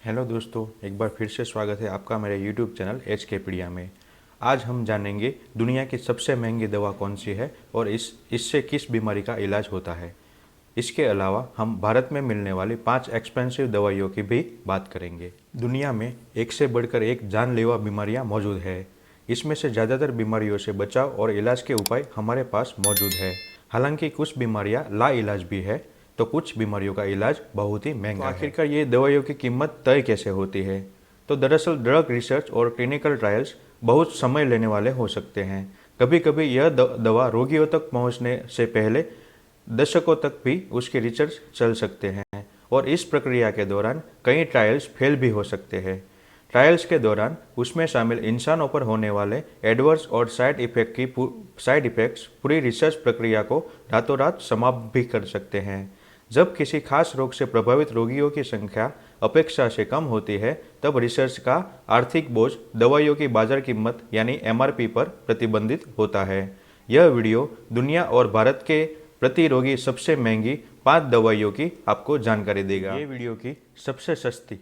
Hello दोस्तों, एक बार फिर से स्वागत है आपका मेरे यूट्यूब चैनल एच के पीडिया में। आज हम जानेंगे दुनिया की सबसे महंगी दवा कौन सी है और इससे किस बीमारी का इलाज होता है। इसके अलावा हम भारत में मिलने वाली 5 एक्सपेंसिव दवाइयों की भी बात करेंगे। दुनिया में एक से बढ़कर एक जानलेवा बीमारियां मौजूद है। इसमें से ज़्यादातर बीमारियों से बचाव और इलाज के उपाय हमारे पास मौजूद है। हालांकि कुछ बीमारियां लाइलाज भी है, तो कुछ बीमारियों का इलाज बहुत ही महंगा है। आखिरकार ये दवाइयों की कीमत तय कैसे होती है? तो दरअसल ड्रग रिसर्च और क्लिनिकल ट्रायल्स बहुत समय लेने वाले हो सकते हैं। कभी कभी यह दवा रोगियों तक पहुंचने से पहले दशकों तक भी उसकी रिसर्च चल सकते हैं और इस प्रक्रिया के दौरान कई ट्रायल्स फेल भी हो सकते हैं। ट्रायल्स के दौरान उसमें शामिल इंसानों पर होने वाले एडवर्स और साइड इफेक्ट्स पूरी रिसर्च प्रक्रिया को रातों रात समाप्त भी कर सकते हैं। जब किसी खास रोग से प्रभावित रोगियों की संख्या अपेक्षा से कम होती है, तब रिसर्च का आर्थिक बोझ दवाइयों की बाजार कीमत यानी एमआरपी पर प्रतिबंधित होता है। यह वीडियो दुनिया और भारत के प्रति रोगी सबसे महंगी 5 दवाइयों की आपको जानकारी देगा। ये वीडियो की सबसे सस्ती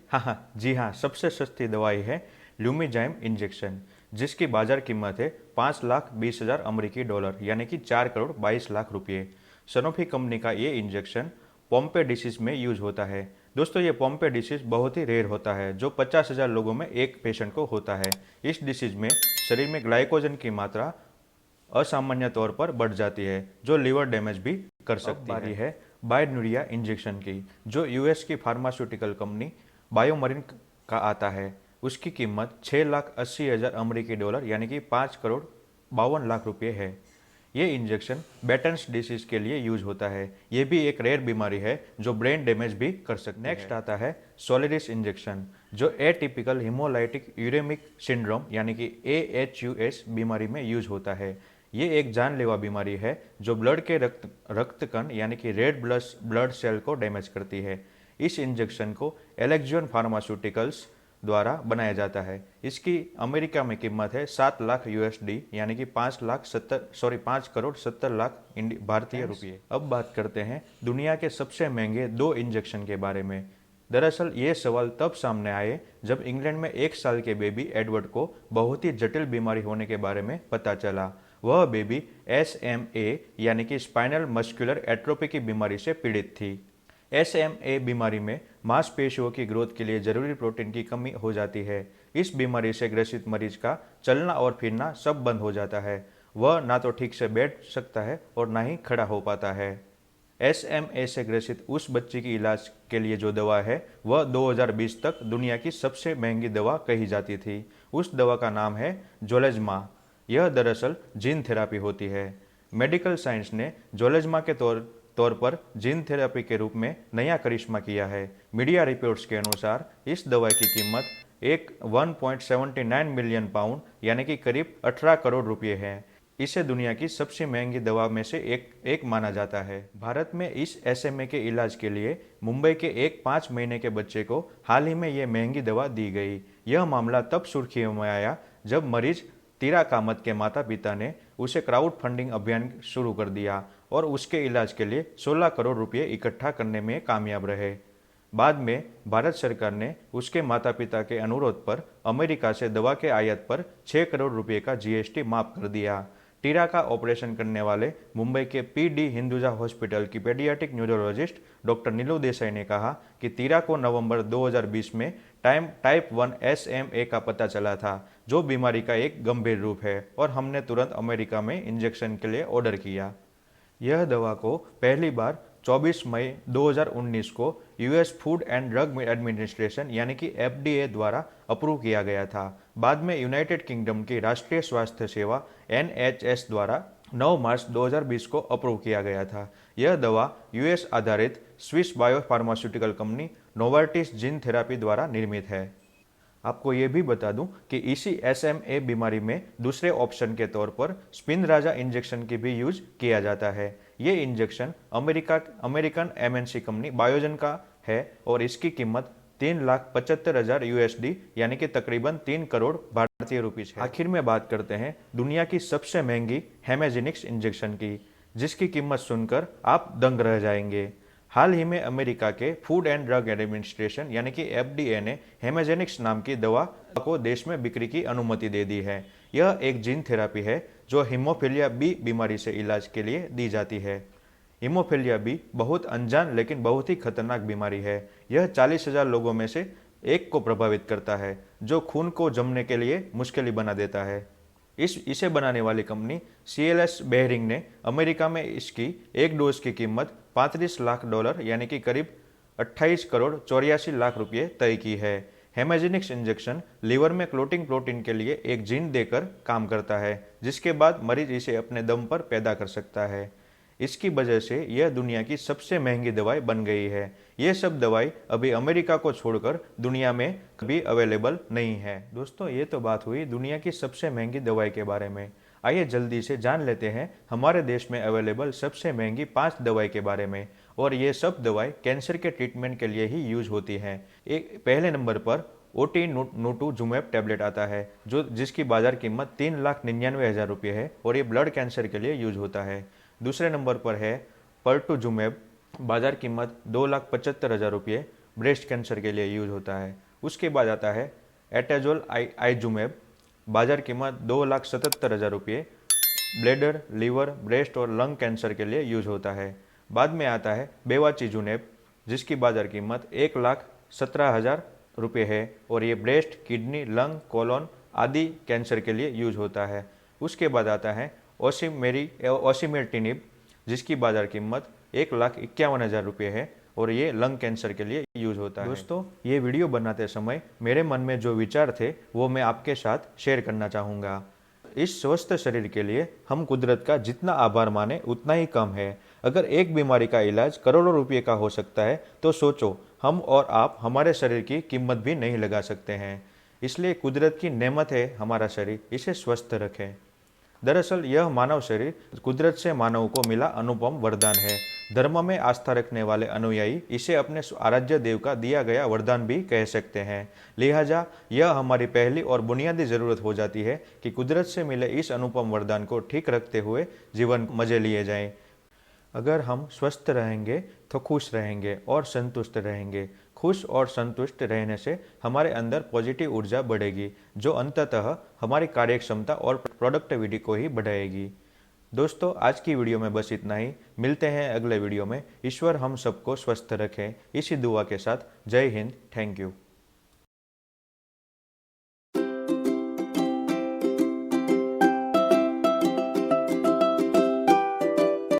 सबसे सस्ती दवाई है ल्यूमिजाइम इंजेक्शन, जिसकी बाजार कीमत है 5,20,000 अमेरिकी डॉलर यानी कि 4 करोड़ 22 लाख रुपये। सनोफी कंपनी का ये इंजेक्शन पोम्पे डिसीज में यूज होता है। दोस्तों, ये पोम्पे डिसीज बहुत ही रेयर होता है, जो 50,000 लोगों में एक पेशेंट को होता है। इस डिसीज में शरीर में ग्लाइकोजन की मात्रा असामान्य तौर पर बढ़ जाती है, जो लीवर डैमेज भी कर सकती है। है बायन्यूरिया इंजेक्शन की, जो यूएस की फार्मास्यूटिकल कंपनी बायोमरिन का आता है। उसकी कीमत 6,80,000 अमेरिकी डॉलर यानी कि 5 करोड़ 52 लाख रुपये है। ये इंजेक्शन बेटन्स डिसीज के लिए यूज होता है। ये भी एक रेयर बीमारी है जो ब्रेन डैमेज भी कर सकती है। नेक्स्ट आता है सोलिरिस इंजेक्शन, जो एटिपिकल हिमोलाइटिक यूरेमिक सिंड्रोम यानी कि AHUS बीमारी में यूज होता है। ये एक जानलेवा बीमारी है जो ब्लड के रक्त कण यानी कि रेड ब्लड सेल को डैमेज करती है। इस इंजेक्शन को एलेक्जियन फार्मास्यूटिकल्स द्वारा बनाया जाता है। इसकी अमेरिका में कीमत है 7 लाख USD यानी कि 5 करोड़ 70 लाख भारतीय रुपये। अब बात करते हैं दुनिया के सबसे महंगे 2 इंजेक्शन के बारे में। दरअसल ये सवाल तब सामने आए जब इंग्लैंड में 1 साल के बेबी एडवर्ड को बहुत ही जटिल बीमारी होने के बारे में पता चला। वह बेबी SMA यानी कि स्पाइनल मस्कुलर एट्रोफी की बीमारी से पीड़ित थी। SMA बीमारी में मांसपेशियों की ग्रोथ के लिए जरूरी प्रोटीन की कमी हो जाती है। इस बीमारी से ग्रसित मरीज का चलना और फिरना सब बंद हो जाता है। वह ना तो ठीक से बैठ सकता है और ना ही खड़ा हो पाता है। SMA से ग्रसित उस बच्चे की इलाज के लिए जो दवा है, वह 2020 तक दुनिया की सबसे महंगी दवा कही जाती थी। उस दवा का नाम है जोलेज्मा। यह दरअसल जीन थेरापी होती है। मेडिकल साइंस ने जोलेज्मा के तौर पर जीन थेरेपी के रूप में नया करिश्मा किया है। मीडिया रिपोर्ट्स के अनुसार इस दवाई की कीमत 1.79 मिलियन पाउंड यानी कि करीब 18 करोड़ रुपये है। इसे दुनिया की सबसे महंगी दवा में से एक माना जाता है। भारत में इस SMA के इलाज के लिए मुंबई के एक 5 महीने के बच्चे को हाल ही में ये महंगी दवा दी गई। यह मामला तब सुर्खियों में आया जब मरीज तीरा कामत के माता पिता ने उसे क्राउड फंडिंग अभियान शुरू कर दिया और उसके इलाज के लिए 16 करोड़ रुपये इकट्ठा करने में कामयाब रहे। बाद में भारत सरकार ने उसके माता पिता के अनुरोध पर अमेरिका से दवा के आयात पर 6 करोड़ रुपये का GST माफ कर दिया। टीरा का ऑपरेशन करने वाले मुंबई के PD हिंदुजा हॉस्पिटल की पेडियाट्रिक न्यूरोलॉजिस्ट डॉक्टर नीलू देसाई ने कहा कि तीरा को नवंबर 2020 में टाइप 1 SMA का पता चला था, जो बीमारी का एक गंभीर रूप है, और हमने तुरंत अमेरिका में इंजेक्शन के लिए ऑर्डर किया। यह दवा को पहली बार 24 मई 2019 को US food and drug administration यानी कि FDA द्वारा अप्रूव किया गया था। बाद में यूनाइटेड किंगडम की राष्ट्रीय स्वास्थ्य सेवा NHS द्वारा 9 मार्च 2020 को अप्रूव किया गया था। यह दवा US आधारित Swiss biopharmaceutical company Novartis gene therapy द्वारा निर्मित है। आपको ये भी बता दूं कि इसी SMA बीमारी में दूसरे ऑप्शन के तौर पर स्पिनराजा इंजेक्शन की भी यूज किया जाता है। ये इंजेक्शन अमेरिकन MNC कंपनी बायोजन का है और इसकी कीमत 3,75,000 USD यानी कि तकरीबन 3 करोड़ भारतीय रुपीज है। आखिर में बात करते हैं दुनिया की सबसे महंगी हेमेजिनिक्स इंजेक्शन की, जिसकी कीमत सुनकर आप दंग रह जाएंगे। हाल ही में अमेरिका के फूड एंड ड्रग एडमिनिस्ट्रेशन यानी कि FDA ने हेमाजेनिक्स नाम की दवा को देश में बिक्री की अनुमति दे दी है। यह एक जीन थेरेपी है जो हीमोफीलिया बी बीमारी से इलाज के लिए दी जाती है। हीमोफीलिया बी बहुत अनजान लेकिन बहुत ही खतरनाक बीमारी है। यह 40,000 लोगों में से एक को प्रभावित करता है, जो खून को जमने के लिए मुश्किल बना देता है। इसे बनाने वाली कंपनी CLS बेहरिंग ने अमेरिका में इसकी एक डोज की कीमत $35 लाख यानी कि करीब 28 करोड़ 84 लाख रुपये तय की है। हेमाजेनिक्स इंजेक्शन लीवर में क्लोटिंग प्रोटीन के लिए एक जीन देकर काम करता है, जिसके बाद मरीज इसे अपने दम पर पैदा कर सकता है। इसकी वजह से यह दुनिया की सबसे महंगी दवाई बन गई है। यह सब दवाई अभी अमेरिका को छोड़कर दुनिया में कभी अवेलेबल नहीं है। दोस्तों, ये तो बात हुई दुनिया की सबसे महंगी दवाई के बारे में। आइए जल्दी से जान लेते हैं हमारे देश में अवेलेबल सबसे महंगी 5 दवाई के बारे में। और ये सब दवाई कैंसर के ट्रीटमेंट के लिए ही यूज होती हैं। एक पहले नंबर पर ओटिनुटुजुमैब टैबलेट आता है, जिसकी बाजार कीमत 3,99,000 रुपये है और ये ब्लड कैंसर के लिए यूज होता है। दूसरे नंबर पर है परटुजुमैब, बाजार कीमत 2,75,000 रुपये, ब्रेस्ट कैंसर के लिए यूज होता है। उसके बाद आता है एटाजोल आइजुमैब, बाजार कीमत 2,77,000 रुपये, ब्लैडर, लीवर, ब्रेस्ट और लंग कैंसर के लिए यूज होता है। बाद में आता है बेवाचिजुनेब, जिसकी बाजार कीमत 1,17,000 रुपये है और ये ब्रेस्ट, किडनी, लंग, कोलोन आदि कैंसर के लिए यूज होता है। उसके बाद आता है ओसिमेटिनिब, जिसकी बाजार कीमत 1,51,000 रुपये है और ये लंग कैंसर के लिए यूज होता है। दोस्तों, ये वीडियो बनाते समय मेरे मन में जो विचार थे वो मैं आपके साथ शेयर करना चाहूँगा। इस स्वस्थ शरीर के लिए हम कुदरत का जितना आभार माने उतना ही कम है। अगर एक बीमारी का इलाज करोड़ों रुपये का हो सकता है तो सोचो, हम और आप हमारे शरीर की कीमत भी नहीं लगा सकते हैं। इसलिए कुदरत की नेमत है हमारा शरीर, इसे स्वस्थ रखें। दरअसल यह मानव शरीर कुदरत से मानव को मिला अनुपम वरदान है। धर्म में आस्था रखने वाले अनुयायी इसे अपने आराध्य देव का दिया गया वरदान भी कह सकते हैं। लिहाजा यह हमारी पहली और बुनियादी जरूरत हो जाती है कि कुदरत से मिले इस अनुपम वरदान को ठीक रखते हुए जीवन मजे लिए जाएं। अगर हम स्वस्थ रहेंगे तो खुश रहेंगे और संतुष्ट रहेंगे। खुश और संतुष्ट रहने से हमारे अंदर पॉजिटिव ऊर्जा बढ़ेगी, जो अंततः हमारी कार्यक्षमता और प्रोडक्टिविटी को ही बढ़ाएगी। दोस्तों, आज की वीडियो में बस इतना ही। मिलते हैं अगले वीडियो में। ईश्वर हम सबको स्वस्थ रखें, इसी दुआ के साथ। जय हिंद। Thank you.